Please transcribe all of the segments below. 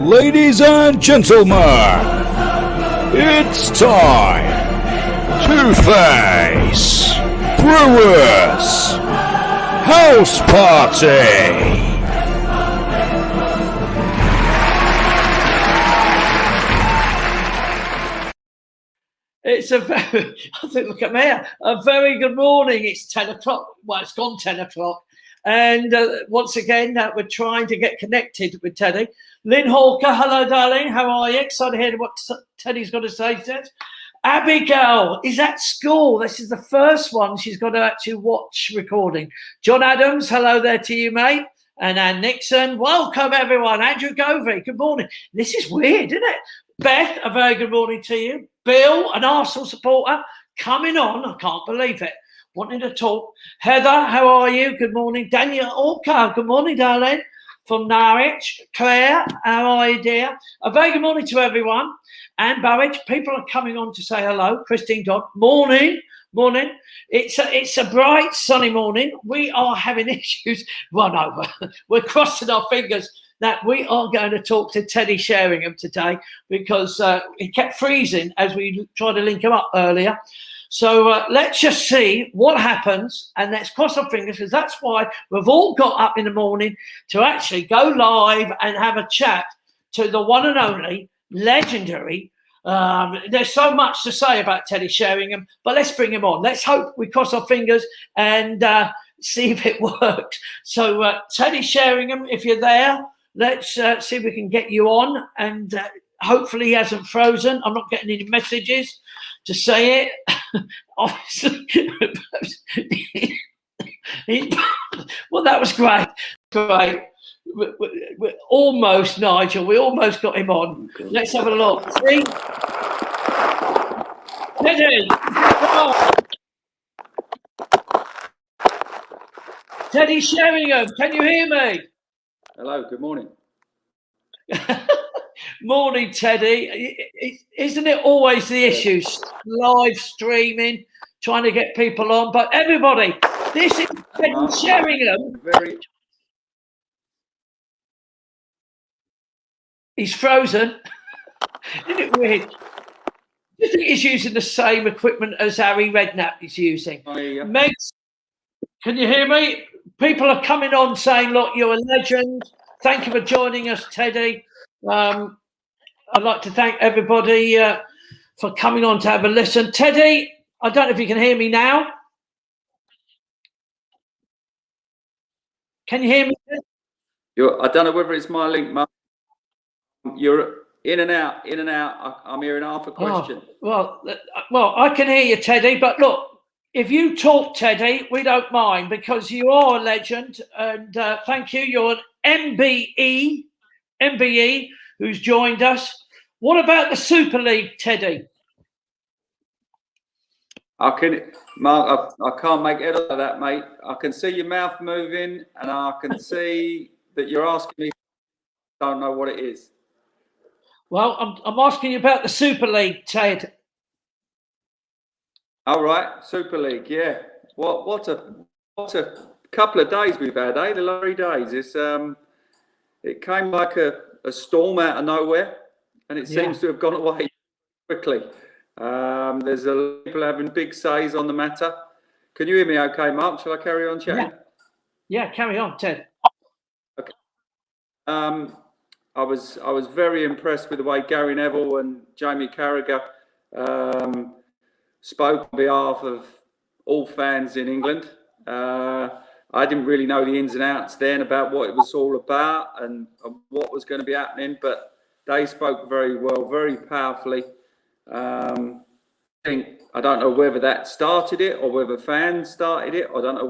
Ladies and gentlemen, it's time to face Brewers House Party. It's look at me, a very good morning. It's 10 o'clock. Well, it's gone 10 o'clock. And once again, we're trying to get connected with Teddy. Lynn Hawker, hello, darling. How are you? Excited to hear what Teddy's got to say. Abigail is at school. This is the first one she's got to actually watch recording. John Adams, hello there to you, mate. And Ann Nixon, welcome, everyone. Andrew Govey, good morning. This is weird, isn't it? Beth, a very good morning to you. Bill, an Arsenal supporter, coming on. I can't believe it. Wanting to talk. Heather, how are you? Good morning. Daniel Orca, good morning, darling. From Norwich. Claire, how are you, dear? A very good morning to everyone. And Barrage, people are coming on to say hello. Christine Dodd, morning. Morning. It's a bright, sunny morning. We are having issues. Well, no, we're crossing our fingers that we are going to talk to Teddy Sheringham today because he kept freezing as we tried to link him up earlier. So let's just see what happens and let's cross our fingers because that's why we've all got up in the morning to actually go live and have a chat to the one and only legendary. There's so much to say about Teddy Sheringham, but let's bring him on. Let's hope we cross our fingers and see if it works. So Teddy Sheringham, if you're there, let's see if we can get you on and hopefully he hasn't frozen. I'm not getting any messages to say it. Obviously, well, that was great. Great. We're almost, Nigel. We almost got him on. Let's have a look. See? Teddy! Oh. Teddy Sheringham, can you hear me? Hello, good morning. Morning, Teddy. Isn't it always the issue? Live streaming, trying to get people on. But everybody, this is Teddy Sheringham. He's frozen. Isn't it weird? Do you think he's using the same equipment as Harry Redknapp is using? Megs, can you hear me? People are coming on saying, look, you're a legend. Thank you for joining us, Teddy. I'd like to thank everybody for coming on to have a listen. Teddy, I don't know if you can hear me now. Can you hear me? I don't know whether it's my link, Mark. You're in and out, in and out. I'm hearing half a question. Oh, well, I can hear you, Teddy. But look, if you talk, Teddy, we don't mind because you are a legend. And thank you. You're an MBE who's joined us. What about the Super League, Teddy? Mark, I can't make it out of that, mate. I can see your mouth moving and I can see that you're asking me. I don't know what it is. Well, I'm asking you about the Super League, Ted. All right, Super League, yeah. What a couple of days we've had, eh? The last 3 days. It came like a storm out of nowhere, and it seems to have gone away quickly. There's people having big says on the matter. Can you hear me okay, Mark? Shall I carry on chatting? Yeah, carry on, Ted. Okay. I was very impressed with the way Gary Neville and Jamie Carragher spoke on behalf of all fans in England. I didn't really know the ins and outs then about what it was all about and what was going to be happening, but they spoke very well, very powerfully. I don't know whether that started it or whether fans started it. I don't know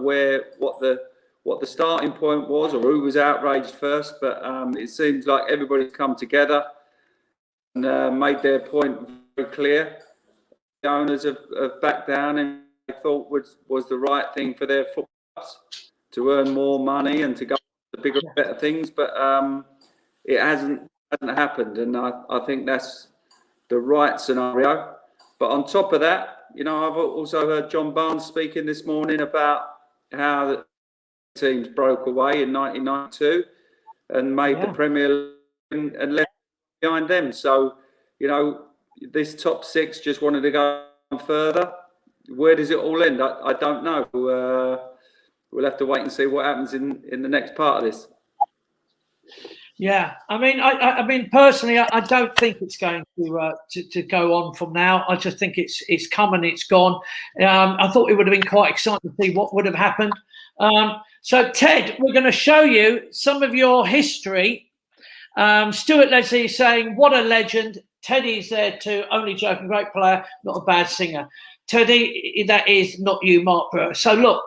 what the starting point was or who was outraged first, but it seems like everybody's come together and made their point very clear. The owners have backed down and they thought was the right thing for their football clubs to earn more money and to go to bigger, better things, but it hasn't happened, and I think that's the right scenario. But on top of that, I've also heard John Barnes speaking this morning about how the teams broke away in 1992 and made the Premier League and left behind them. So, you know, this top six just wanted to go further. Where does it all end? I don't know. We'll have to wait and see what happens in the next part of this. Yeah, I mean, personally, I don't think it's going to go on from now. I just think it's come and it's gone. I thought it would have been quite exciting to see what would have happened. So, Ted, we're going to show you some of your history. Stuart Leslie is saying, "What a legend!" Teddy's there too. Only joking, great player, not a bad singer. Teddy, that is not you, Mark Brewer. So look,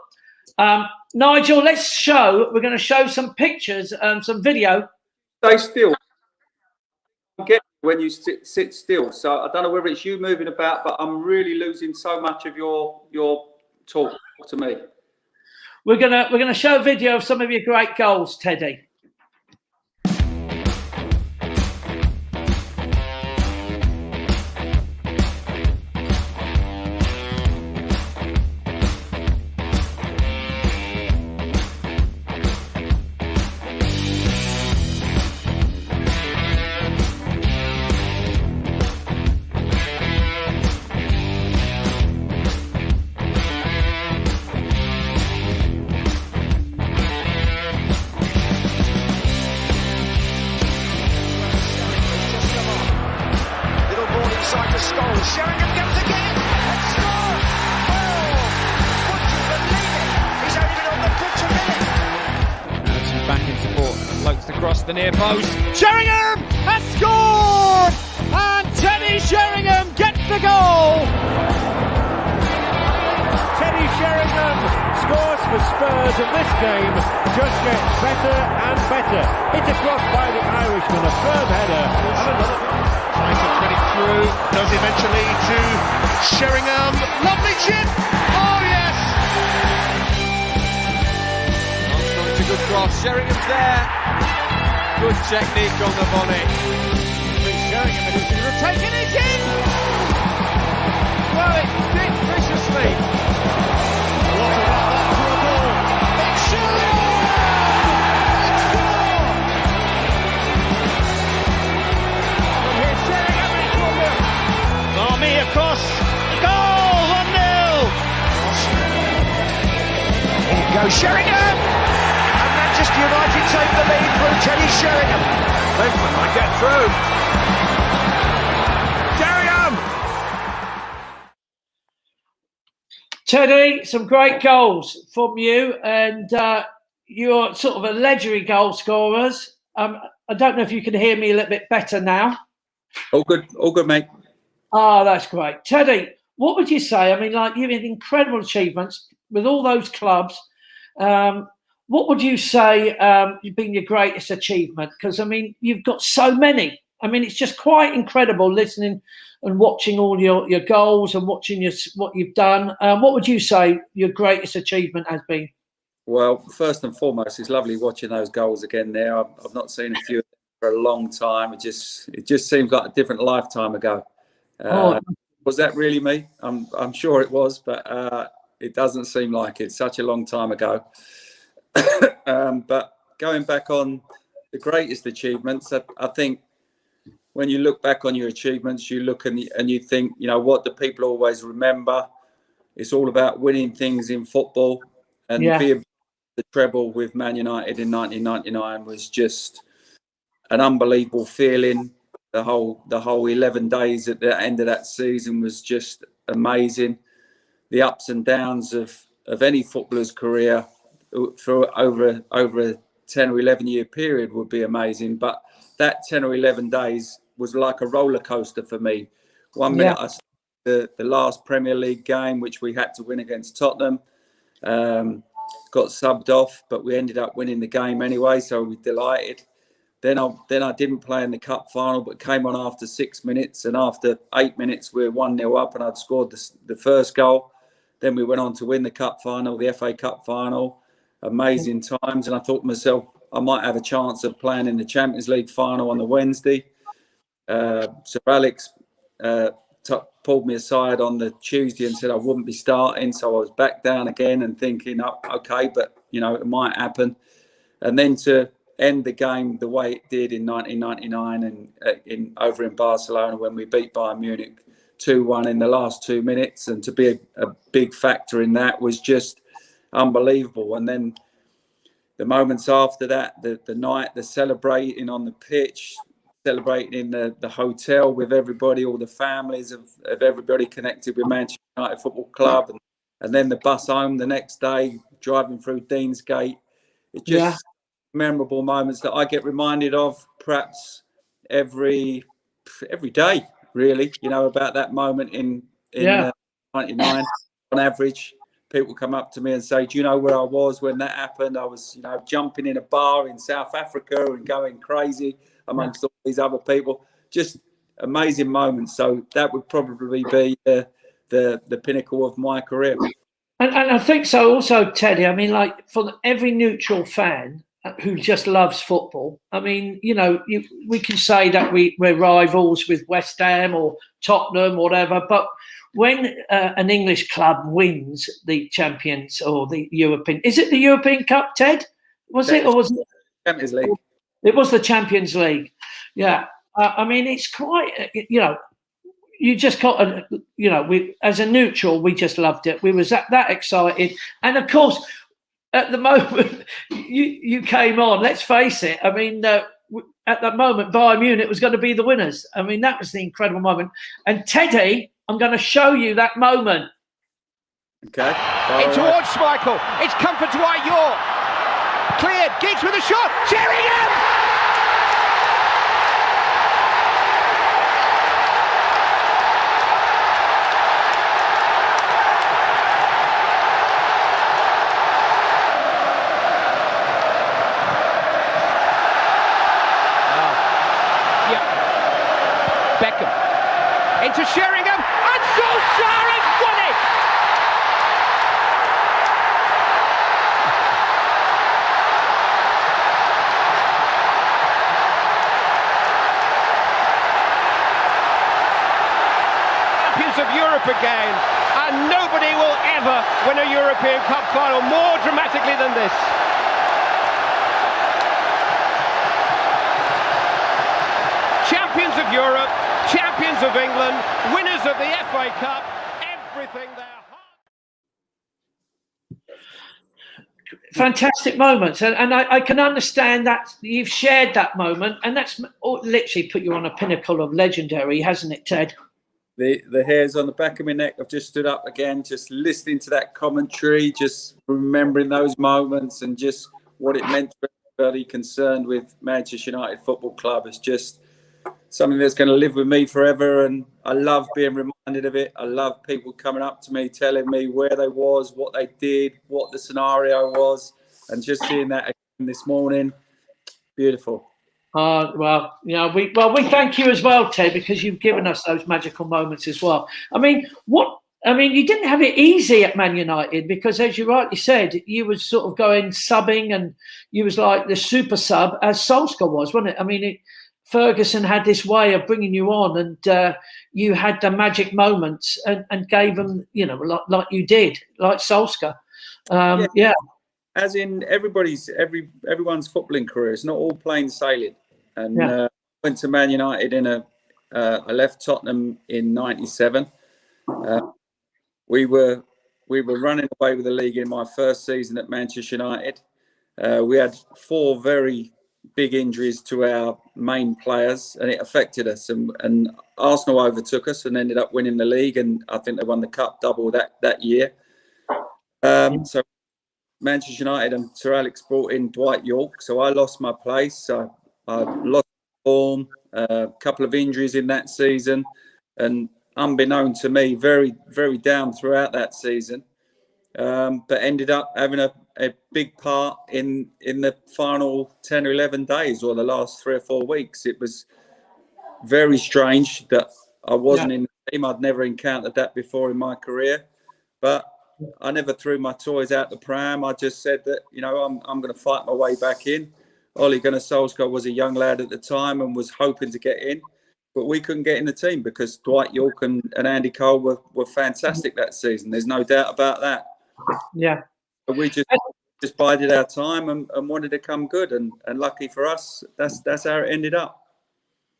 Nigel, we're going to show some pictures, some video. Stay still. I get when you sit still. So I don't know whether it's you moving about, but I'm really losing so much of your talk to me. We're gonna show a video of some of your great goals, Teddy. Sheringham goes again and scores! Oh, would you believe it? He's only been on the pitch a minute. He's back in support, floats across the near post. Sheringham has scored! And Teddy Sheringham gets the goal! Teddy Sheringham scores for Spurs, and this game just gets better and better. Hit across by the Irishman, a firm header, and another. Trying to thread it through, does eventually to Sheringham. Lovely chip! Oh yes! Armstrong, it's a good cross. Sheringham's there. Good technique on the volley. Sheringham is Taking it in! Well, it did viciously. what about that for a goal? It's Sheringham! Army across, goal, 1-0! Here you go, Sheringham! And Manchester United take the lead through Teddy Sheringham. Bateman might get through. Sheringham! Teddy, some great goals from you, and you're sort of a legendary goal scorers. I don't know if you can hear me a little bit better now. All good, mate. Oh, that's great. Teddy, what would you say? I mean, like, you've had incredible achievements with all those clubs. What would you say you've been your greatest achievement? Because, I mean, you've got so many. I mean, it's just quite incredible listening and watching all your goals and watching what you've done. What would you say your greatest achievement has been? Well, first and foremost, it's lovely watching those goals again there. I've not seen a few of them for a long time. It just seems like a different lifetime ago. Was that really me? I'm sure it was, but it doesn't seem like it. It's such a long time ago. But going back on the greatest achievements, I think when you look back on your achievements, you look and you think, you know, what do people always remember? It's all about winning things in football, and being the treble with Man United in 1999 was just an unbelievable feeling. The whole 11 days at the end of that season was just amazing. The ups and downs of any footballer's career for over a 10 or 11 year period would be amazing. But that 10 or 11 days was like a roller coaster for me. 1 minute I started the last Premier League game, which we had to win against Tottenham. Got subbed off, but we ended up winning the game anyway, so we were delighted. Then I didn't play in the cup final, but came on after 6 minutes. And after 8 minutes, we were 1-0 up, and I'd scored the first goal. Then we went on to win the cup final, the FA Cup final. Amazing times. And I thought to myself, I might have a chance of playing in the Champions League final on the Wednesday. Sir Alex pulled me aside on the Tuesday and said I wouldn't be starting. So I was back down again and thinking, oh, okay, but, you know, it might happen. And then to end the game the way it did in 1999 and over in Barcelona when we beat Bayern Munich 2-1 in the last 2 minutes, and to be a big factor in that was just unbelievable. And then the moments after that, the night, the celebrating on the pitch, celebrating in the hotel with everybody, all the families of everybody connected with Manchester United Football Club, and then the bus home the next day, driving through Deansgate. It's just memorable moments that I get reminded of perhaps every day, really, about that moment in 99. On average, people come up to me and say, do you know where I was when that happened? I was, jumping in a bar in South Africa and going crazy amongst all these other people. Just amazing moments. So that would probably be the pinnacle of my career. And I think so also, Teddy. I mean, like, for every neutral fan who just loves football, I mean, we can say that we're rivals with West Ham or Tottenham, whatever, but when an English club wins the Champions or the European, is it the European Cup, Ted? Was it, or was it Champions League? It was the Champions League. Yeah. I mean, it's quite, you just got, we, as a neutral, we just loved it. We was that excited. And of course, at the moment you came on, let's face it. I mean, at that moment, Bayern Munich was going to be the winners. I mean, that was the incredible moment. And Teddy, I'm going to show you that moment. Okay. In towards Schmeichel. It's comfort to York. Cleared. Giggs with a shot. Sheringham! Into Sheringham, and Solskjaer has won it! Champions of Europe again, and nobody will ever win a European Cup final more dramatically than this. Champions of Europe, champions of England, winners of the FA Cup, everything there. Fantastic moments, and I can understand that you've shared that moment, and that's literally put you on a pinnacle of legendary, hasn't it, Ted? The hairs on the back of my neck have just stood up again, just listening to that commentary, just remembering those moments and just what it meant for everybody concerned with Manchester United Football Club. It's just something that's going to live with me forever, and I love being reminded of it. I love people coming up to me, telling me where they was, what they did, what the scenario was, and just seeing that again this morning, beautiful. Well, we thank you as well, Ted, because you've given us those magical moments as well. I mean, you didn't have it easy at Man United because, as you rightly said, you was sort of going subbing, and you was like the super sub as Solskjaer was, wasn't it? I mean, Ferguson had this way of bringing you on, and you had the magic moments and gave them, like you did, like Solskjaer. As in everyone's footballing career, it's not all plain sailing. And went to Man United I left Tottenham in '97. We were running away with the league in my first season at Manchester United. We had 4 very big injuries to our main players, and it affected us. And Arsenal overtook us and ended up winning the league, and I think they won the cup double that year. So Manchester United and Sir Alex brought in Dwight York, so I lost my place. I lost form, a couple of injuries in that season, and unbeknown to me, very, very down throughout that season. But ended up having a big part in the final 10 or 11 days, or the last 3 or 4 weeks. It was very strange that I wasn't in the team. I'd never encountered that before in my career, but I never threw my toys out the pram. I just said that, I'm going to fight my way back in. Ole Gunnar Solskjaer was a young lad at the time and was hoping to get in, but we couldn't get in the team because Dwight York and Andy Cole were fantastic that season. There's no doubt about that. Yeah. But we just just bided our time and wanted to come good. And lucky for us, that's how it ended up.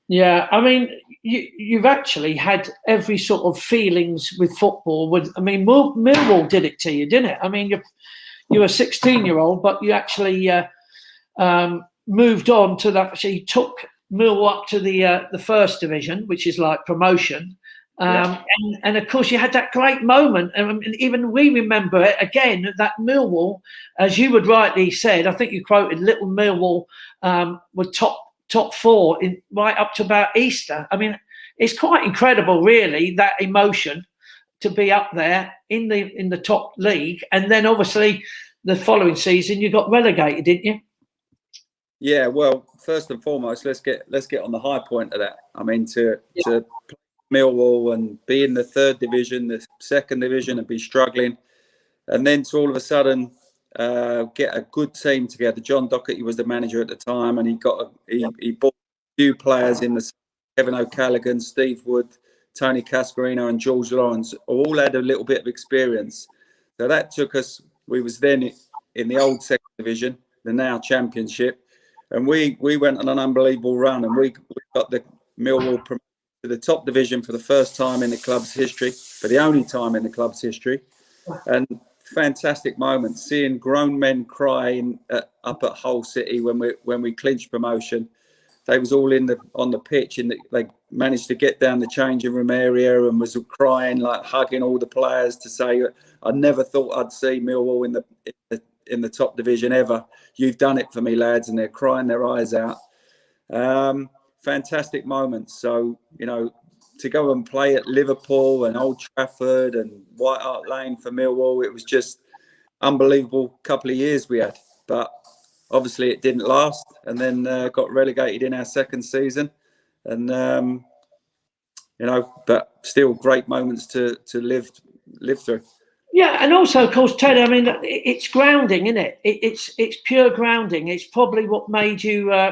Yeah, I mean, you've actually had every sort of feelings with football. Millwall did it to you, didn't it? I mean, you're a 16-year-old, but you actually moved on to that. So you took Millwall up to the first division, which is like promotion. And of course, you had that great moment. And even we remember it again, that Millwall, as you would rightly said, I think you quoted Little Millwall were top four right up to about Easter. I mean, it's quite incredible, really, that emotion to be up there in the top league. And then obviously the following season you got relegated, didn't you? Yeah, well, first and foremost, let's get on the high point of that. I mean, to play Millwall and be in the third division, the second division, and be struggling, and then to all of a sudden get a good team together. John Docherty was the manager at the time, and he bought a few players in the Kevin O'Callaghan, Steve Wood, Tony Cascarino, and George Lawrence. All had a little bit of experience. So that took us. We was then in the old second division, the now championship, and we went on an unbelievable run, and we got the Millwall promoted to the top division for the first time in the club's history, for the only time in the club's history, and fantastic moment seeing grown men crying up at Hull City when we clinched promotion. They was all on the pitch, and they managed to get down the changing room area and was crying, like hugging all the players to say, "I never thought I'd see Millwall in the top division ever. You've done it for me, lads," and they're crying their eyes out. Fantastic moments. So, to go and play at Liverpool and Old Trafford and White Hart Lane for Millwall, it was just unbelievable couple of years we had. But obviously it didn't last, and then got relegated in our second season. And, but still great moments to live through. Yeah, and also, of course, Teddy, I mean, it's grounding, isn't it? It's pure grounding. It's probably what made you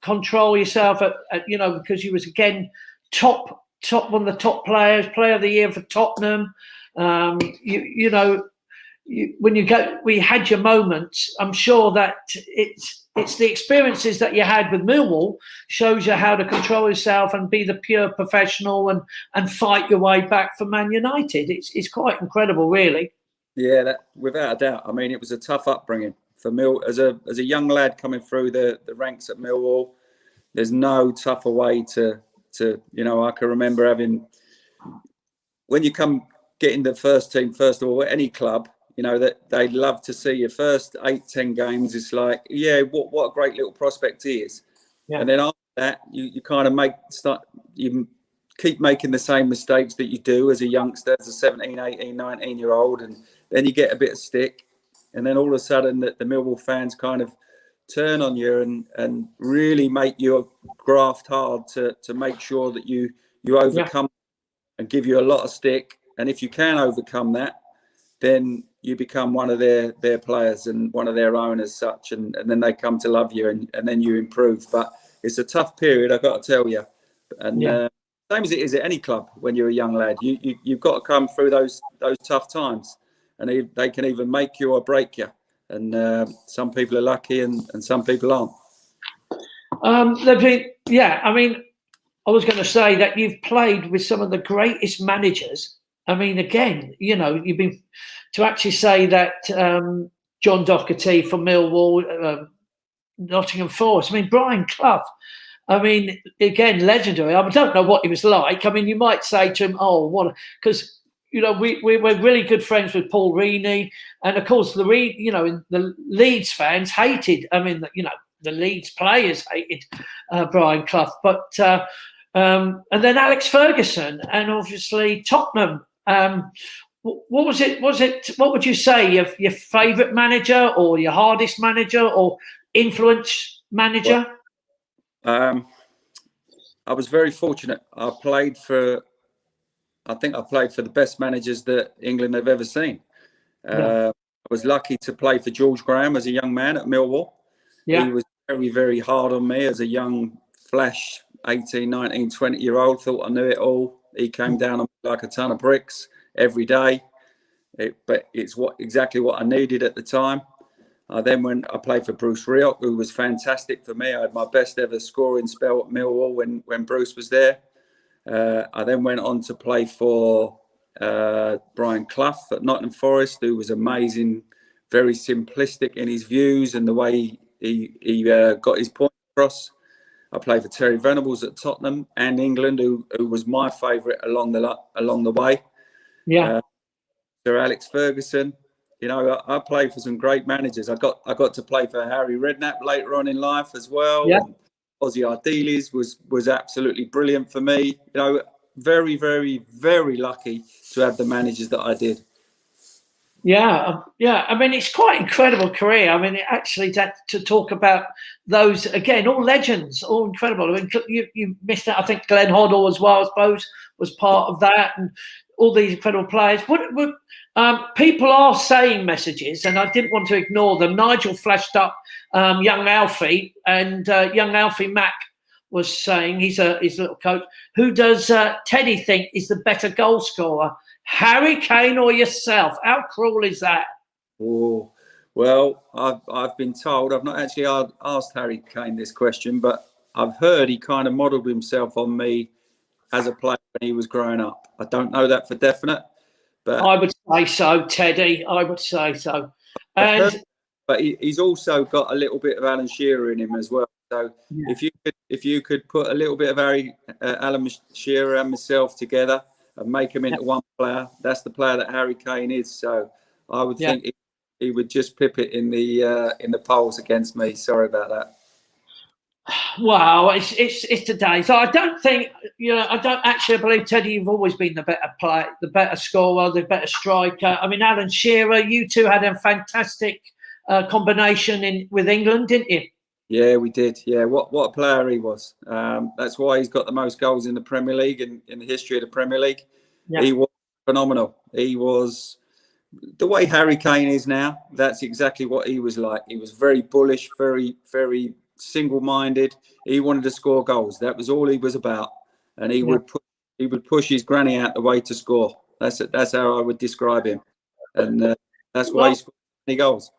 control yourself, because you was, again, top one of the top players, player of the year for Tottenham. When we had your moments, I'm sure that it's the experiences that you had with Millwall shows you how to control yourself and be the pure professional and fight your way back for Man United. It's quite incredible, really. Yeah, that without a doubt. I mean, it was a tough upbringing for as a young lad coming through the ranks at Millwall. There's no tougher way to I can remember when you get in the first team, first of all, at any club, that they'd love to see your first 8-10 games. It's like, what a great little prospect he is. Yeah. And then after that, you kind of you keep making the same mistakes that you do as a youngster, as a 17, 18, 19-year-old, and then you get a bit of stick. And then all of a sudden the Millwall fans kind of turn on you and really make you graft hard to make sure that you overcome and give you a lot of stick. And if you can overcome that, then you become one of their players and one of their own as such, and then they come to love you, and then you improve. But it's a tough period, I've got to tell you. And same as it is at any club when you're a young lad. You've got to come through those tough times, and they can either make you or break you. And some people are lucky and some people aren't. I mean, I was going to say that you've played with some of the greatest managers. I mean, again, you've been to actually say that John Docherty for Millwall, Nottingham Forest. I mean, Brian Clough. I mean, again, legendary. I don't know what he was like. I mean, you might say to him, "Oh, what?" Because we were really good friends with Paul Reaney, and of course the Leeds fans hated. I mean, the Leeds players hated Brian Clough, but and then Alex Ferguson, and obviously Tottenham. What was it? What would you say your favourite manager, or your hardest manager, or influence manager? Well, I was very fortunate. I played for the best managers that England have ever seen. I was lucky to play for George Graham as a young man at Millwall. Yeah. He was very, very hard on me as a young flash 18, 19, 20-year-old. Thought I knew it all. He came down on me like a ton of bricks every day. But it's exactly what I needed at the time. I played for Bruce Rioch, who was fantastic for me. I had my best ever scoring spell at Millwall when Bruce was there. I then went on to play for Brian Clough at Nottingham Forest, who was amazing, very simplistic in his views and the way he got his point across. I played for Terry Venables at Tottenham and England, who was my favourite along the way. Yeah. Sir Alex Ferguson. You know, I played for some great managers. I got to play for Harry Redknapp later on in life as well. Yeah. And Ozzy Ardiles was absolutely brilliant for me. You know, very, very, very lucky to have the managers that I did. Yeah. I mean, it's quite an incredible career. I mean, to talk about those again, all legends, all incredible. I mean, you missed out. I think Glenn Hoddle as well, I suppose, was part of that, and all these incredible players. People are saying messages, and I didn't want to ignore them. Nigel flashed up young Alfie, and young Alfie Mack was saying, he's a little coach, who does Teddy think is the better goal scorer, Harry Kane or yourself? How cruel is that? Oh, well, I've been told, I've not actually asked Harry Kane this question, but I've heard he kind of modelled himself on me as a player when he was growing up. I don't know that for definite, but I would say so, Teddy. I would say so. And but he's also got a little bit of Alan Shearer in him as well. So yeah. if you could put a little bit of Alan Shearer and myself together and make him into one player, that's the player that Harry Kane is. So I would think he would just pip it in the polls against me. Sorry about that. Wow, it's today. So I don't think, I don't actually believe, Teddy, you've always been the better player, the better scorer, the better striker. I mean, Alan Shearer, you two had a fantastic combination with England, didn't you? Yeah, we did. Yeah, what a player he was. That's why he's got the most goals in the Premier League and in the history of the Premier League. Yeah. He was phenomenal. He was the way Harry Kane is now. That's exactly what he was like. He was very bullish, very, very single-minded. He wanted to score goals. That was all he was about, and he would push his granny out the way to score. That's how I would describe him, and that's why he scored many goals.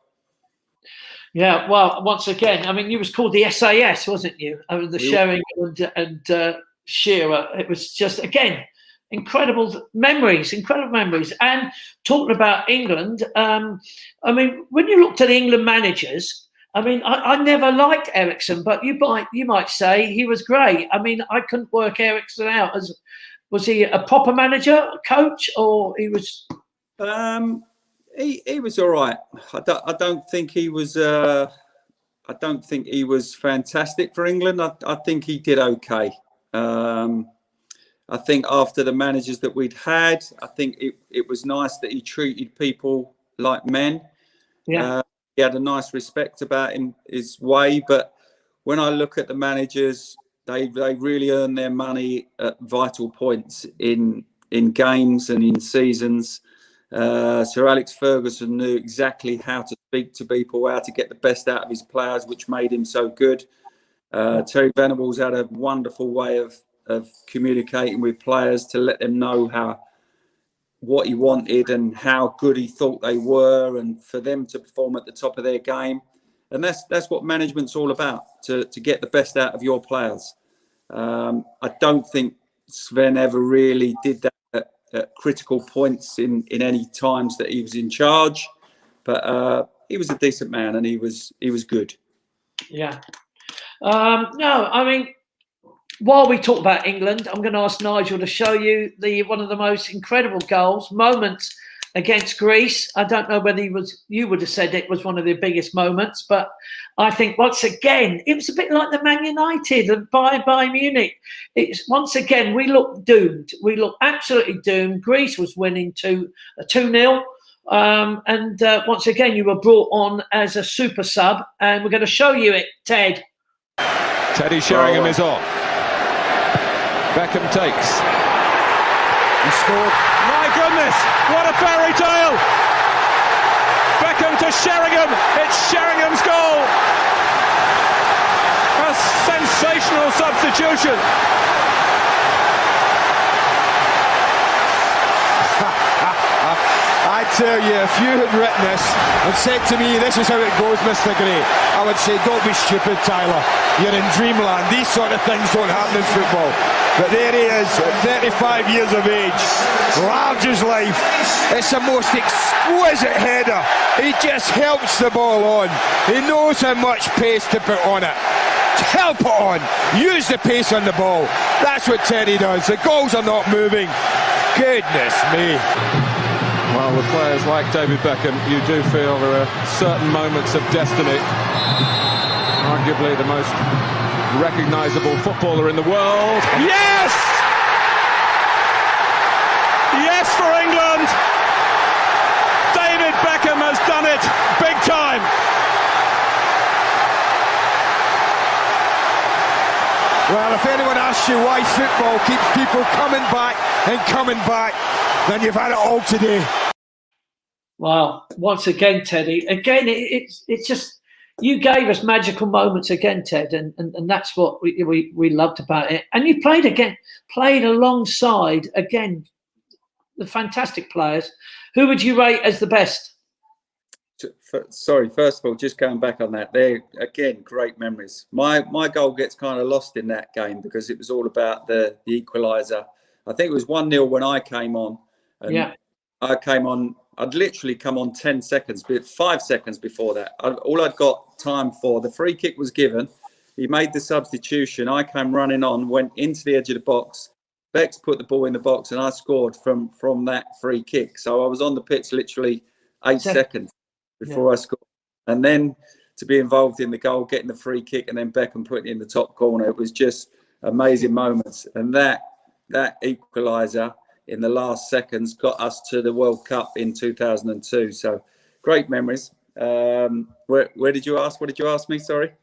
Yeah, well, once again, I mean, you was called the SAS, wasn't you? I mean, the Sheringham and Shearer. It was just, again, incredible memories. And talking about England, I mean, when you looked at England managers, I mean, I never liked Ericsson, but you might say he was great. I mean, I couldn't work Ericsson out. Was he a proper manager, a coach, or he was? He was all right. I don't think he was. I don't think he was fantastic for England. I think he did okay. I think after the managers that we'd had, I think it was nice that he treated people like men. Yeah. He had a nice respect about his way. But when I look at the managers, they really earn their money at vital points in games and in seasons. Sir Alex Ferguson knew exactly how to speak to people, how to get the best out of his players, which made him so good. Terry Venables had a wonderful way of communicating with players to let them know what he wanted and how good he thought they were, and for them to perform at the top of their game. And that's what management's all about, to get the best out of your players. I don't think Sven ever really did that at critical points in any times that he was in charge, but he was a decent man and he was good. Yeah. No, I mean, while we talk about England, I'm going to ask Nigel to show you one of the most incredible moments against Greece. I don't know whether you would have said it was one of the biggest moments, but I think once again, it was a bit like the Man United and Bayern Munich. Once again, we looked doomed. We looked absolutely doomed. Greece was winning 2-0. And once again, you were brought on as a super sub, and we're going to show you it, Ted. Teddy Sheringham is off. Beckham takes. He scored. My goodness, what a fairy tale! Beckham to Sheringham. It's Sheringham's goal. A sensational substitution. I tell you, if you had written this and said to me, this is how it goes, Mr. Gray, I would say, don't be stupid, Tyler. You're in dreamland. These sort of things don't happen in football. But there he is, at 35 years of age, large as life. It's the most exquisite header. He just helps the ball on. He knows how much pace to put on it. Help it on. Use the pace on the ball. That's what Teddy does. The goals are not moving. Goodness me. Well, with players like David Beckham, you do feel there are certain moments of destiny. Arguably the most recognisable footballer in the world. Yes! Yes for England! David Beckham has done it big time! Well, if anyone asks you why football keeps people coming back, then you've had it all today. Wow. Once again, Teddy. Again, it's just, you gave us magical moments again, Ted, and that's what we loved about it. And you played alongside, again, the fantastic players. Who would you rate as the best? Sorry, first of all, just going back on that, they're, again, great memories. My goal gets kind of lost in that game because it was all about the equaliser. I think it was 1-0 when I came on. And yeah. I came on, I'd literally come on 10 seconds, but 5 seconds before that. All I'd got time for, the free kick was given. He made the substitution. I came running on, went into the edge of the box. Bex put the ball in the box and I scored from that free kick. So I was on the pitch literally 8 seconds before I scored. And then to be involved in the goal, getting the free kick and then Beckham putting it in the top corner, it was just amazing moments. And that equaliser in the last seconds got us to the World Cup in 2002. So great memories. Where did you ask? What did you ask me? Sorry.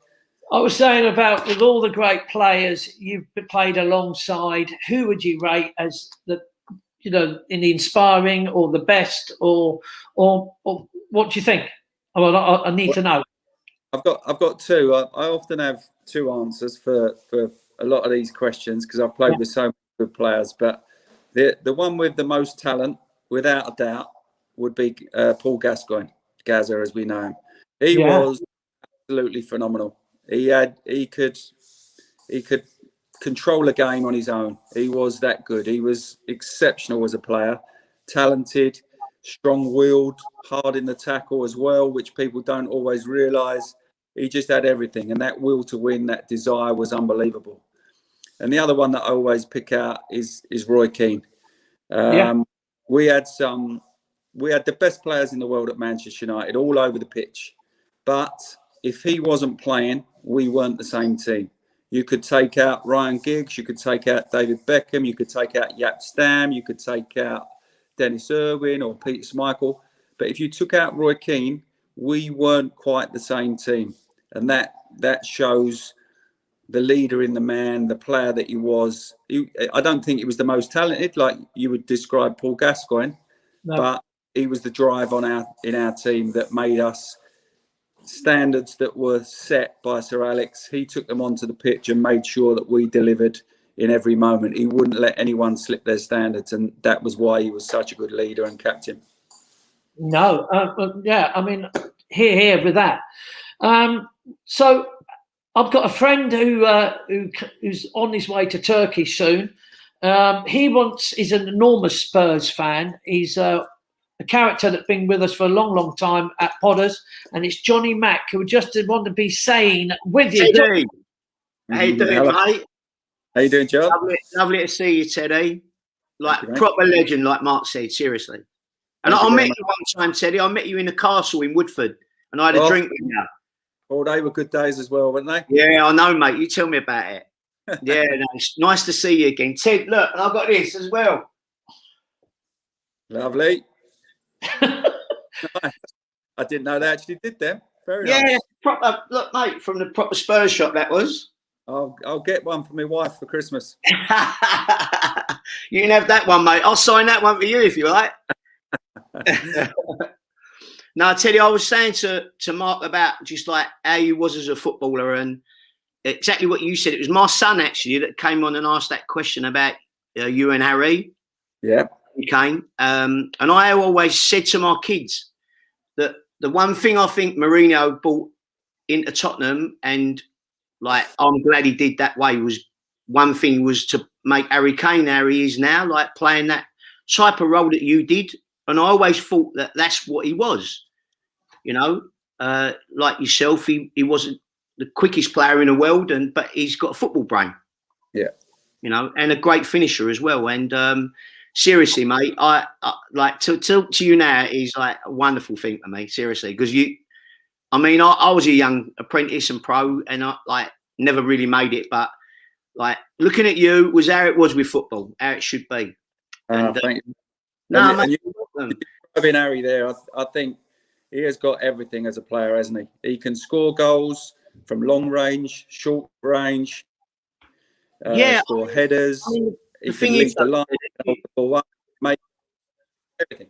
I was saying about, with all the great players you've played alongside, who would you rate as the, in the inspiring or the best or what do you think? I need to know. I've got two. I often have two answers for a lot of these questions because I've played with so many good players. But the one with the most talent, without a doubt, would be Paul Gascoigne, Gazza as we know him. He was absolutely phenomenal. He could control a game on his own. He was that good. He was exceptional as a player, talented, strong-willed, hard in the tackle as well, which people don't always realise. He just had everything, and that will to win, that desire was unbelievable. And the other one that I always pick out is Roy Keane. We had the best players in the world at Manchester United, all over the pitch. But if he wasn't playing, we weren't the same team. You could take out Ryan Giggs, you could take out David Beckham, you could take out Jaap Stam, you could take out Dennis Irwin or Peter Schmeichel. But if you took out Roy Keane, we weren't quite the same team. And that shows the leader in the man, the player that he was. I don't think he was the most talented, like you would describe Paul Gascoigne, but he was the drive in our team that made us standards that were set by Sir Alex. He took them onto the pitch and made sure that we delivered in every moment. He wouldn't let anyone slip their standards, and that was why he was such a good leader and captain. No, I mean, here with that. So I've got a friend who's on his way to Turkey soon. He's an enormous Spurs fan. He's a character that's been with us for a long, long time at Podders, and it's Johnny Mack, who just want to be saying with you. Teddy, how you doing, mate? How you doing, John? Lovely to see you, Teddy. Like proper legend, like Mark said, seriously. And I met you one time, Teddy. I met you in the castle in Woodford, and I had a drink with you. Oh, they were good days as well, weren't they? Yeah, I know, mate. You tell me about it. Yeah, no, it's nice to see you again. Ted, look, and I've got this as well. Lovely. I didn't know they actually did them. Very nice. Proper, look, mate, from the proper Spurs shop that was. I'll get one for my wife for Christmas. You can have that one, mate. I'll sign that one for you if you like. No, Teddy, I was saying to Mark about just like how you was as a footballer and exactly what you said. It was my son actually that came on and asked that question about you and Harry. Yeah. Harry Kane. And I always said to my kids that the one thing I think Mourinho brought into Tottenham, and like I'm glad he did that way, was one thing was to make Harry Kane how he is now, like playing that type of role that you did. And I always thought that that's what he was. You know, like yourself, he wasn't the quickest player in the world, but he's got a football brain. Yeah. You know, and a great finisher as well. And seriously, mate, I like to talk to you now is like a wonderful thing for me, seriously, because I was a young apprentice and pro, and I like never really made it, but like looking at you was how it was with football, how it should be. And, thank you. No, mate, in Harry there, I think he has got everything as a player, hasn't he? He can score goals from long range, short range, score headers. I mean, he can lead the line, make everything.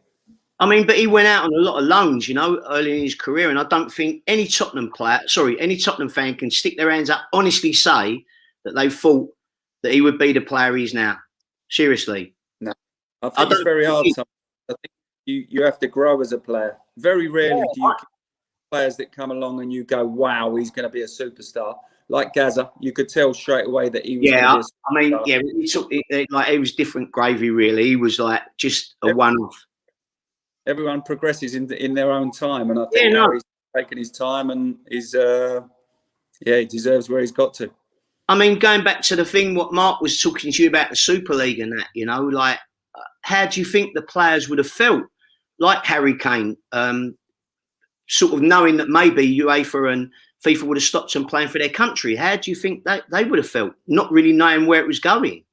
I mean, but he went out on a lot of loans, you know, early in his career, and I don't think any Tottenham fan can stick their hands up, honestly say that they thought that he would be the player he is now. Seriously. No, I think it's very hard. I think you have to grow as a player. Very rarely do you get players that come along and you go, wow, he's going to be a superstar. Like Gaza, you could tell straight away that he was. Yeah, I mean, yeah, it was different gravy, really. He was like just a one-off. Everyone progresses in their own time, and I think Harry's taken his time, and he's he deserves where he's got to. I mean, going back to the thing what Mark was talking to you about, the Super League and that, you know, like how do you think the players would have felt, like Harry Kane, sort of knowing that maybe UEFA and FIFA would have stopped them playing for their country? How do you think that they would have felt, not really knowing where it was going?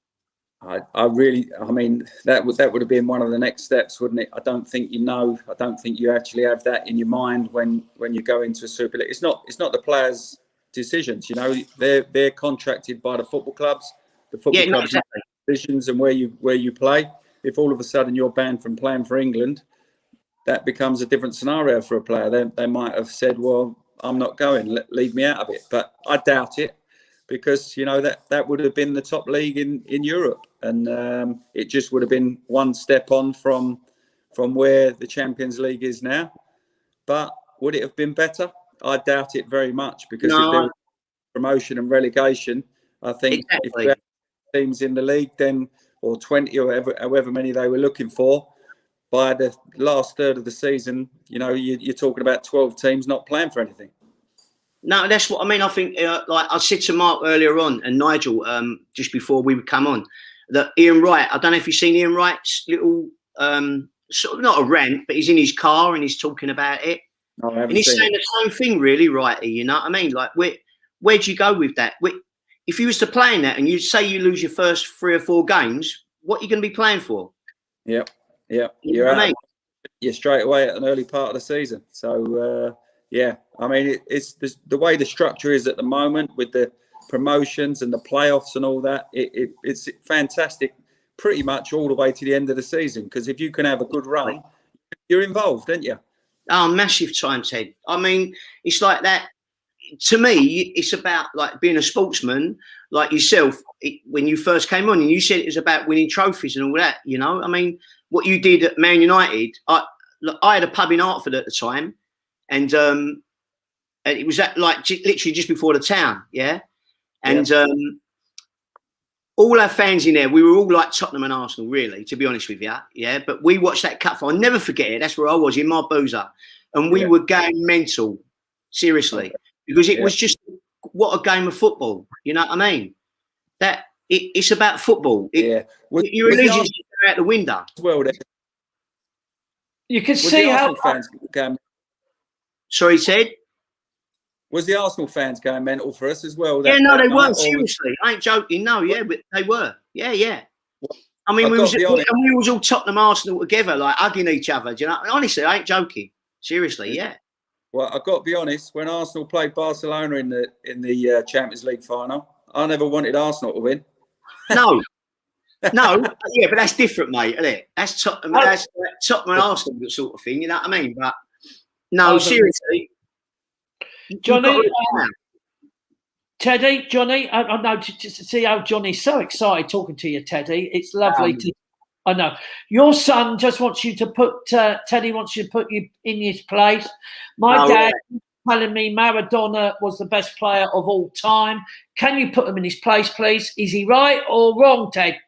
I mean, that would have been one of the next steps, wouldn't it? I don't think you actually have that in your mind when you go into a Super League. It's not the players' decisions, you know. They're contracted by the football clubs. The football clubs make decisions and where you play. If all of a sudden you're banned from playing for England, that becomes a different scenario for a player. They might have said, "Well, I'm not going. Leave me out of it." But I doubt it, because you know that would have been the top league in Europe, and it just would have been one step on from where the Champions League is now. But would it have been better? I doubt it very much, because if there was promotion and relegation, I think if there were teams in the league, then or 20 or however many they were looking for, by the last third of the season, you know, you're talking about 12 teams not playing for anything. No, that's what I mean. I think, like I said to Mark earlier on, and Nigel, just before we would come on, that Ian Wright, I don't know if you've seen Ian Wright's little, sort of not a rant, but he's in his car and he's talking about it. No, and he's saying the same thing, really, Wrighty, you know what I mean? Like, where do you go with that? If you was to play in that and you say you lose your first 3 or 4 games, what are you going to be playing for? Yeah. You know what I mean? You're straight away at an early part of the season. So, I mean, it's the way the structure is at the moment with the promotions and the playoffs and all that. It's fantastic, pretty much all the way to the end of the season. Because if you can have a good run, you're involved, aren't you? Oh, massive time, Ted. I mean, it's like that. To me, it's about like being a sportsman, like yourself. When you first came on, and you said it was about winning trophies and all that. You know, I mean, what you did at Man United. I had a pub in Hartford at the time, and it was literally just before the town, and all our fans in there, we were all like Tottenham and Arsenal, really, to be honest with you, but we watched that cup final. I'll never forget it. That's where I was in my boozer, and we were going mental, seriously, because it was just what a game of football. You know what I mean? That it's about football. Your allegiance is out the window. Well, you can see how fans going. Sorry, Ted. Was the Arsenal fans going mental for us as well? They weren't. Seriously, I ain't joking. No, but they were. Yeah. I mean, we was all Tottenham Arsenal together, like hugging each other. Do you know? Honestly, I ain't joking. Seriously, yeah. Well, I've got to be honest. When Arsenal played Barcelona in the Champions League final, I never wanted Arsenal to win. No, but that's different, mate, isn't it? That's Tottenham. That's Tottenham and Arsenal sort of thing. You know what I mean? But no, seriously. Johnny, Teddy, I know to see how Johnny's so excited talking to you, Teddy. It's lovely I know. Your son just wants you to put, Teddy wants you to put you in his place. My dad telling me Maradona was the best player of all time. Can you put him in his place, please? Is he right or wrong, Ted?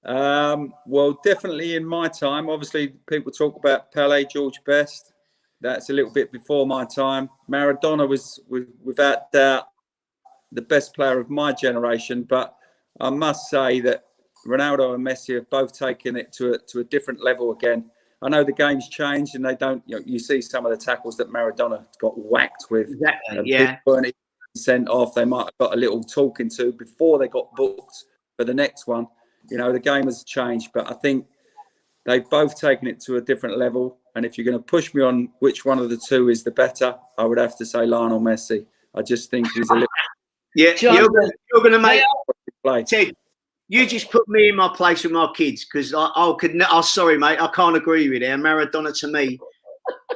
Well, definitely in my time. Obviously, people talk about Pele, George Best. That's a little bit before my time. Maradona was without doubt the best player of my generation. But I must say that Ronaldo and Messi have both taken it to a different level again. I know the game's changed and they don't, you see some of the tackles that Maradona got whacked with. Exactly, People weren't even sent off. They might have got a little talking to before they got booked for the next one. The game has changed, but I think they've both taken it to a different level. And if you're going to push me on which one of the two is the better, I would have to say Lionel Messi. I just think he's a little... Yeah, you're going to make... Ted, you just put me in my place with my kids because sorry, mate, I can't agree with you. Maradona, to me,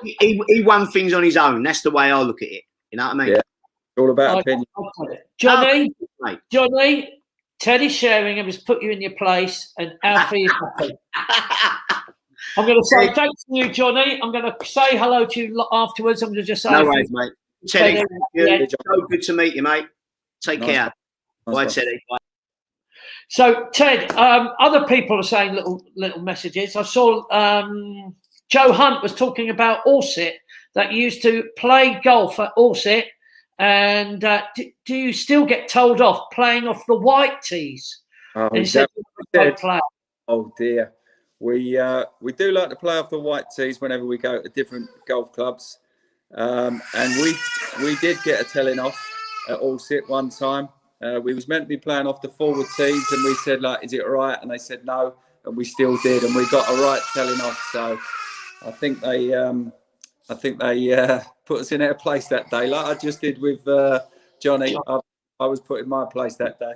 he won things on his own. That's the way I look at it. You know what I mean? Yeah, it's all about opinion. Johnny, Teddy Sheringham has put you in your place, and Alfie is happy. I'm going to say thanks to you, Johnny. I'm going to say hello to you afterwards. I'm going to just say... No worries, mate. Teddy, so good to meet you, mate. Take care. Bye, Teddy. Bye. So, Ted, other people are saying little messages. I saw Joe Hunt was talking about Orsett, that you used to play golf at Orsett. And do you still get told off playing off the white tees? Oh dear. We do like to play off the white tees whenever we go to different golf clubs. And we did get a telling off at Orsett one time. We was meant to be playing off the forward tees, and we said, is it all right? And they said no, and we still did, and we got a right telling off. So I think they put us in our place that day, like I just did with Johnny. I was put in my place that day.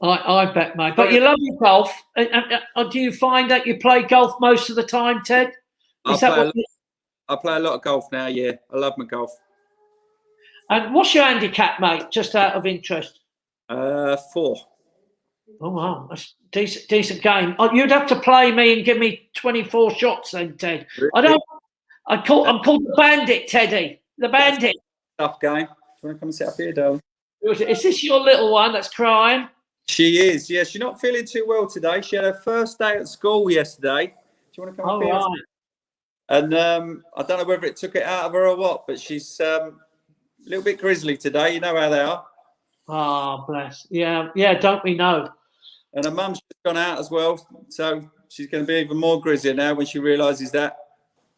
I bet, mate. But you love your golf. Do you find that you play golf most of the time, Ted? I play a lot of golf now, yeah. I love my golf. And what's your handicap, mate, just out of interest? 4. Oh, wow. That's decent game. You'd have to play me and give me 24 shots then, Ted. Really? I'm called the Bandit, Teddy. The Bandit. Tough game. Do you want to come and sit up here, darling? Is this your little one that's crying? She is, yeah. She's not feeling too well today. She had her first day at school yesterday. Do you want to come up here? Right. And I don't know whether it took it out of her or what, but she's a little bit grizzly today. You know how they are. Oh, bless. Yeah, don't we know? And her mum's just gone out as well. So she's going to be even more grizzly now when she realises that.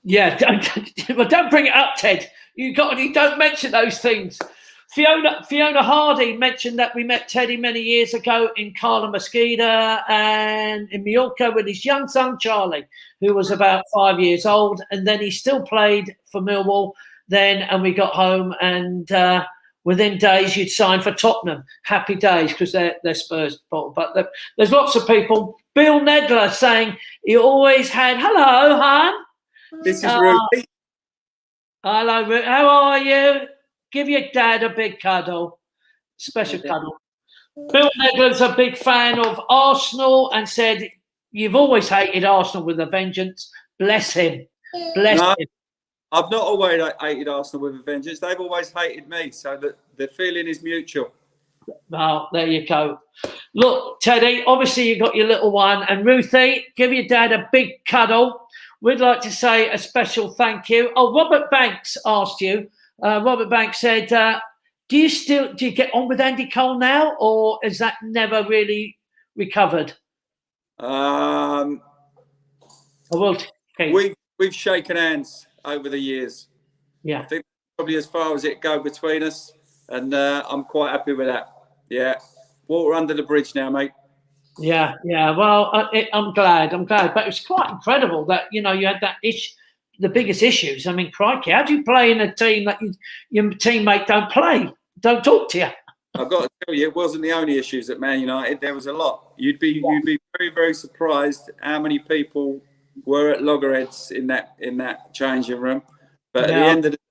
Yeah, don't bring it up, Ted. You don't mention those things. Fiona Hardy mentioned that we met Teddy many years ago in Carla Mosquita and in Mallorca with his young son Charlie, who was about 5 years old, and then he still played for Millwall then. And we got home, and within days you'd signed for Tottenham. Happy days, because they're Spurs. But there's lots of people. Bill Nedler saying he always had hello, hon. This is Ruby. Hello, Ruby. How are you? Give your dad a big cuddle. Special cuddle. Bill Nedler's a big fan of Arsenal and said, you've always hated Arsenal with a vengeance. Bless him. Bless him. I've not always hated Arsenal with a vengeance. They've always hated me. So the feeling is mutual. Oh, there you go. Look, Teddy, obviously you got your little one. And Ruthie, give your dad a big cuddle. We'd like to say a special thank you. Oh, Robert Banks asked you. Robert Banks said, do you get on with Andy Cole now, or is that never really recovered? We've shaken hands over the years. Yeah. I think probably as far as it go between us, and I'm quite happy with that. Yeah. Water under the bridge now, mate. Yeah. Well, I'm glad. But it's quite incredible that, you had that issue, the biggest issues. I mean, crikey, how do you play in a team that your teammate don't talk to you? I've got to tell you, it wasn't the only issues at Man United. There was a lot. You'd be very, very surprised how many people were at loggerheads in that changing room. But at the end of the day,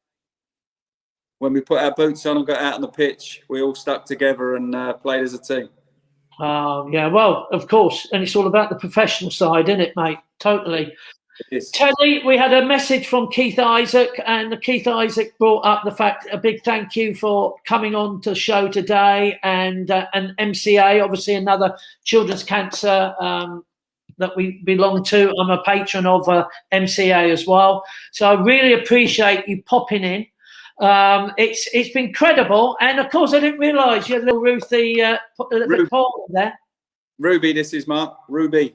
when we put our boots on and got out on the pitch, we all stuck together and played as a team. Yeah, well, of course. And it's all about the professional side, isn't it, mate? Totally. Teddy, we had a message from Keith Isaac, and Keith Isaac brought up the fact, a big thank you for coming on to the show today, and MCA, obviously another children's cancer that we belong to. I'm a patron of MCA as well. So I really appreciate you popping in. It's been incredible. And of course, I didn't realise you had little Ruthie put a little bit Paul there. Ruby, this is Mark. Ruby.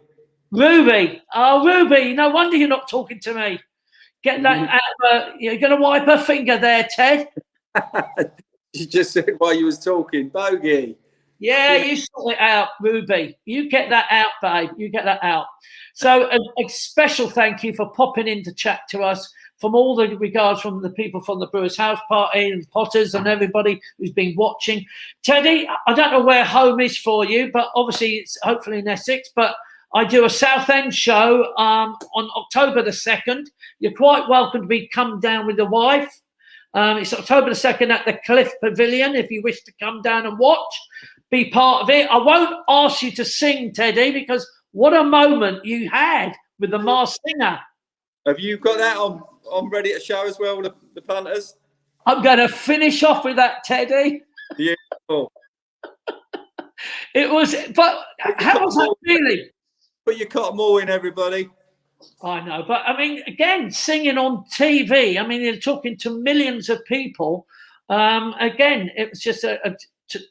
Oh, Ruby, no wonder you're not talking to me. Get that out. You're going to wipe her finger there, Ted. You just said while you was talking, bogey. Yeah, you sort it out, Ruby. You get that out, babe. You get that out. So a special thank you for popping in to chat to us, from all the regards from the people from the Brewers House Party and Potters and everybody who's been watching. Teddy, I don't know where home is for you, but obviously it's hopefully in Essex, but I do a Southend show on October the 2nd. You're quite welcome to come down with the wife. It's October the 2nd at the Cliff Pavilion. If you wish to come down and watch, be part of it. I won't ask you to sing, Teddy, because what a moment you had with the Masked Singer. Have you got that on ready to show as well, the punters? I'm going to finish off with that, Teddy. Beautiful. It was, but how was that feeling? Put your cotton wool in, everybody. I know, but I mean, again, singing on TV. I mean, you're talking to millions of people. Again, it was just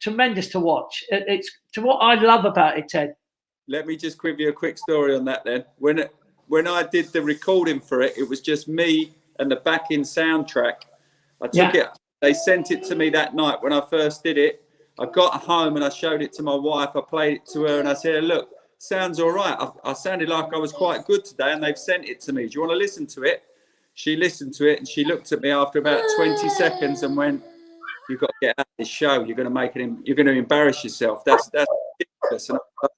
tremendous to watch. It's to what I love about it, Ted. Let me just give you a quick story on that then. When I did the recording for it, it was just me and the backing soundtrack. I took it. They sent it to me that night when I first did it. I got home and I showed it to my wife. I played it to her and I said, look, sounds all right. I sounded like I was quite good today, and they've sent it to me. Do you want to listen to it? She listened to it and she looked at me after about 20 seconds and went, you've got to get out of this show. You're going to make it. You're going to embarrass yourself. That's ridiculous. And I,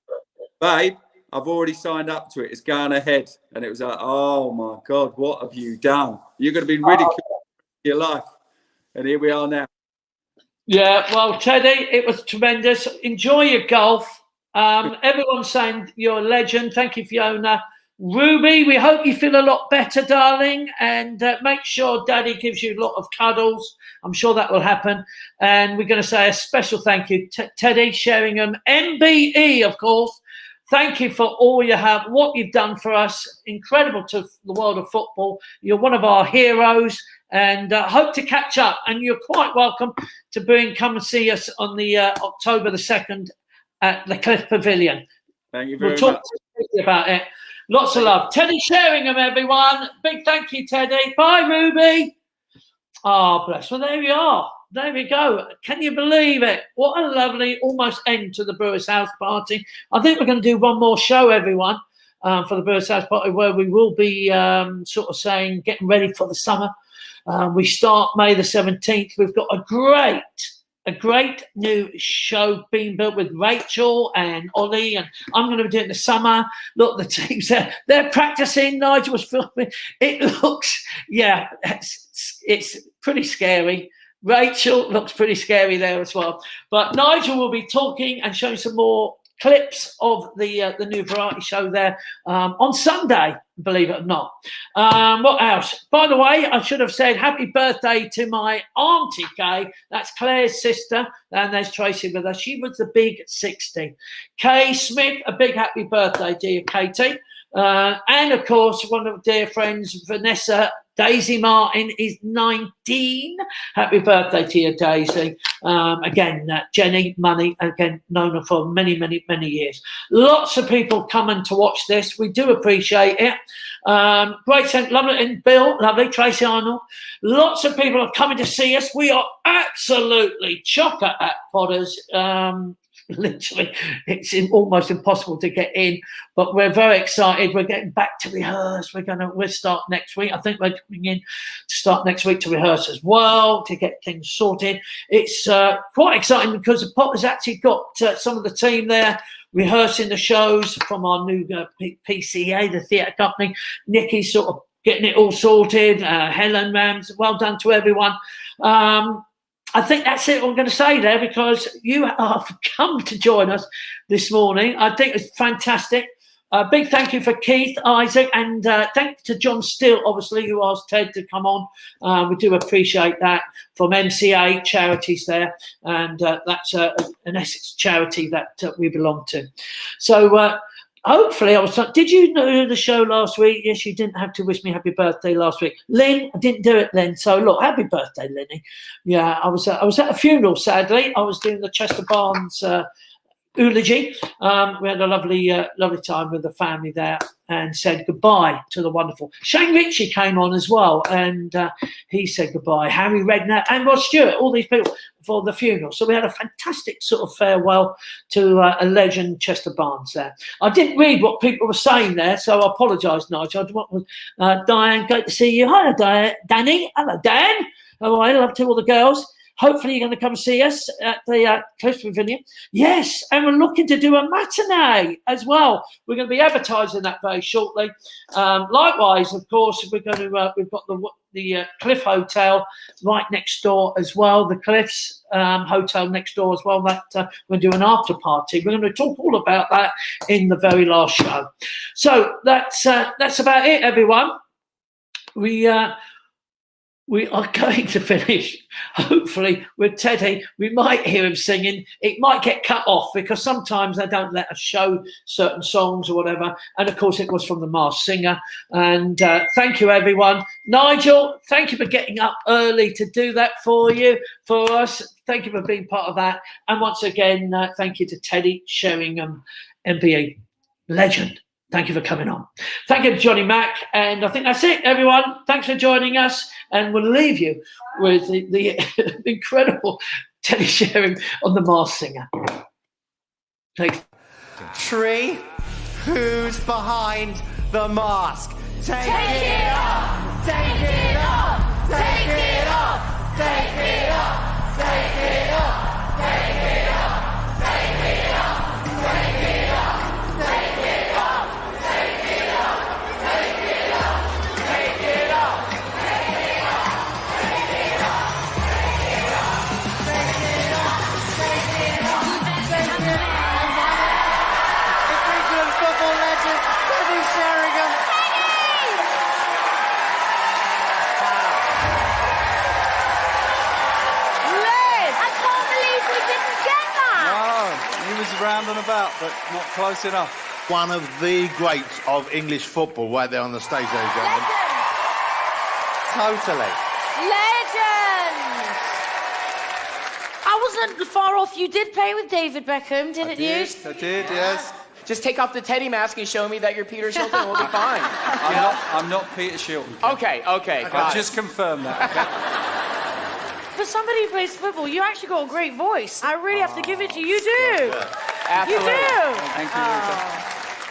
babe, I've already signed up to it. It's going ahead. And it was like, oh my God, what have you done? You're going to be ridiculed for your life. And here we are now. Yeah, well, Teddy, it was tremendous. Enjoy your golf. Everyone's saying you're a legend. Thank you, Fiona. Ruby, we hope you feel a lot better, darling. And make sure Daddy gives you a lot of cuddles. I'm sure that will happen. And we're going to say a special thank you to Teddy Sheringham, MBE, of course. Thank you for all you have, what you've done for us. Incredible to the world of football. You're one of our heroes, and hope to catch up. And you're quite welcome to come and see us on the October the 2nd at the Cliff Pavilion. Thank you very much. We'll talk to you about it. Lots of love. Teddy Sheringham, everyone. Big thank you, Teddy. Bye, Ruby. Oh, bless. Well, there we are. There we go. Can you believe it? What a lovely almost end to the Brewers House Party. I think we're going to do one more show, everyone, for the Brewers House Party, where we will be sort of saying, getting ready for the summer. We start May the 17th. We've got a great new show being built with Rachel and Ollie, and I'm going to be doing it in the summer. Look, the teams they're practicing. Nigel was filming. It looks, it's pretty scary. Rachel looks pretty scary there as well. But Nigel will be talking and showing some more clips of the new variety show there on Sunday, believe it or not. What else? By the way, I should have said happy birthday to my auntie Kay. That's Claire's sister, and there's Tracy with her. She was the big 60. Kay Smith, a big happy birthday to you, Katie. And of course, one of our dear friends, Vanessa Daisy Martin, is 19. Happy birthday to you, Daisy. Again, Jenny Money, again, known her for many, many, many years. Lots of people coming to watch this. We do appreciate it. Great, lovely, and Bill, lovely, Tracy Arnold. Lots of people are coming to see us. We are absolutely chocker at Potters. Literally, it's almost impossible to get in, but we're very excited. We're getting back to rehearse. We'll start next week. I think we're coming in to start next week to rehearse as well, to get things sorted. It's quite exciting because the Potters actually got some of the team there rehearsing the shows from our new PCA, the theatre company. Nikki's sort of getting it all sorted. Helen Rams, well done to everyone. I think that's it. What I'm going to say there, because you have come to join us this morning. I think it's fantastic. Big thank you for Keith, Isaac, and thank to John Still, obviously, who asked Ted to come on. We do appreciate that, from MCA Charities there, and that's an Essex charity that we belong to. So hopefully, did you know the show last week? Yes, you didn't have to wish me happy birthday last week. Lynn, I didn't do it, Lynn. So look, happy birthday, Lynny. Yeah, I was at a funeral, sadly. I was doing the Chester Barnes eulogy. We had a lovely time with the family there, and said goodbye to the wonderful Shane Ritchie came on as well, and he said goodbye. Harry Redknapp and Rod Stewart, all these people for the funeral. So we had a fantastic sort of farewell to a legend, Chester Barnes there. I didn't read what people were saying there, so I apologise, Nigel. Diane, great to see you. Hello, Danny. Hello, Dan. Oh, I love to all the girls. Hopefully you're going to come see us at the Cliff Pavilion. Yes, and we're looking to do a matinee as well. We're going to be advertising that very shortly. Likewise, of course, we've got the Cliff Hotel right next door as well. The Cliffs Hotel next door as well. That we're doing an after party. We're going to talk all about that in the very last show. So that's about it, everyone. We are going to finish, hopefully, with Teddy. We might hear him singing. It might get cut off because sometimes they don't let us show certain songs or whatever. And, of course, it was from The Masked Singer. And thank you, everyone. Nigel, thank you for getting up early to do that for us. Thank you for being part of that. And once again, thank you to Teddy Sheringham, MBE legend. Thank you for coming on. Thank you to Johnny Mack. And I think that's it, everyone. Thanks for joining us. And we'll leave you with the incredible Teddy Sheringham on The Masked Singer. Thanks. Tree, who's behind the mask? Take it up! Take it up! Take it up! Take it up! Take it up! Take it up! Take it up! Take it up! Take it up! Take it up! Take it up! Take it up! Take it up! Take it up! Take it up! Take it up! Take it up! Take it up! It's England football legend Teddy Sheringham. Round and about, but not close enough. One of the greats of English football right there on the stage there, gentlemen. Totally. Legend! I wasn't far off. You did play with David Beckham, didn't you? I did, yes. Just take off the Teddy mask and show me that you're Peter Shilton. We'll be fine. I'm not Peter Shilton. Okay. I'll just confirm that, okay? For somebody who plays football, you actually got a great voice. I really have to give it to you. You do. Absolutely. You do. Thank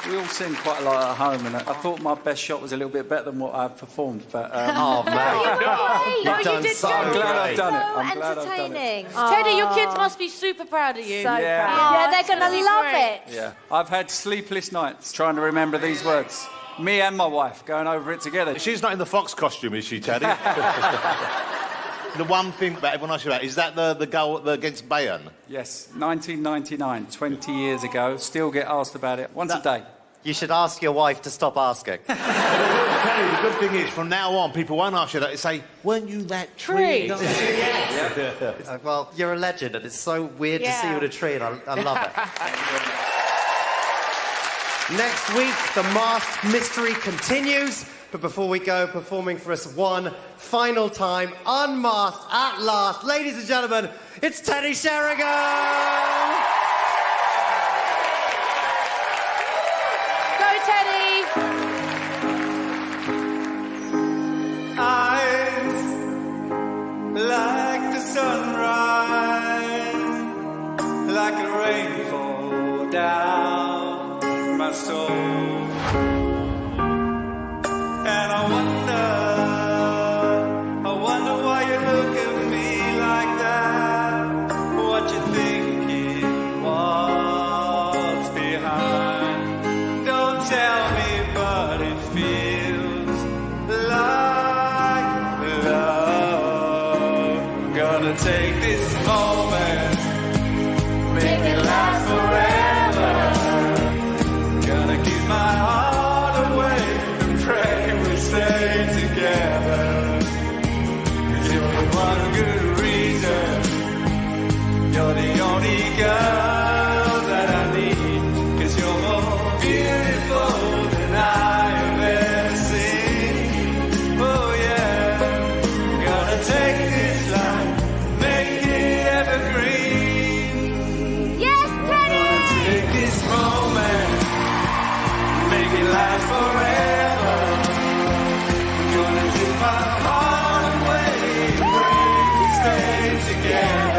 you. We all sing quite a lot at home, and I thought my best shot was a little bit better than what I've performed. But oh man, you've done so I'm glad I've done it. I'm glad I've done it. Teddy, your kids must be super proud of you. So proud. Yeah, they're gonna love it. Yeah, I've had sleepless nights trying to remember these words. Me and my wife going over it together. She's not in the fox costume, is she, Teddy? The one thing that everyone asks you about, is that the goal against Bayern? Yes, 1999, 20 years ago. Still get asked about it once a day. You should ask your wife to stop asking. Teddy, the good thing is, from now on, people won't ask you that. They say, weren't you that tree? Yeah. Well, you're a legend, and it's so weird to see you in a tree, and I love it. Next week, the masked mystery continues. But before we go, performing for us one final time, unmasked at last, ladies and gentlemen, it's Teddy Sheringham! Go, Teddy! Eyes like the sunrise, like a rainfall down my soul. And I wonder why you look at me like that. What you thinking, what's behind? Don't tell me, but it feels like love. Gonna Gonna take this moment, make it last forever. Gonna give my heart away and pray we'll stay together. 'Cause you're the one good reason, you're the only girl that I need. 'Cause you're more beautiful than I have ever seen. Oh yeah, gonna take this life, make it evergreen. Yes, Teddy! Gonna take this moment, make it last forever. Gonna give my heart away, pray we stay together.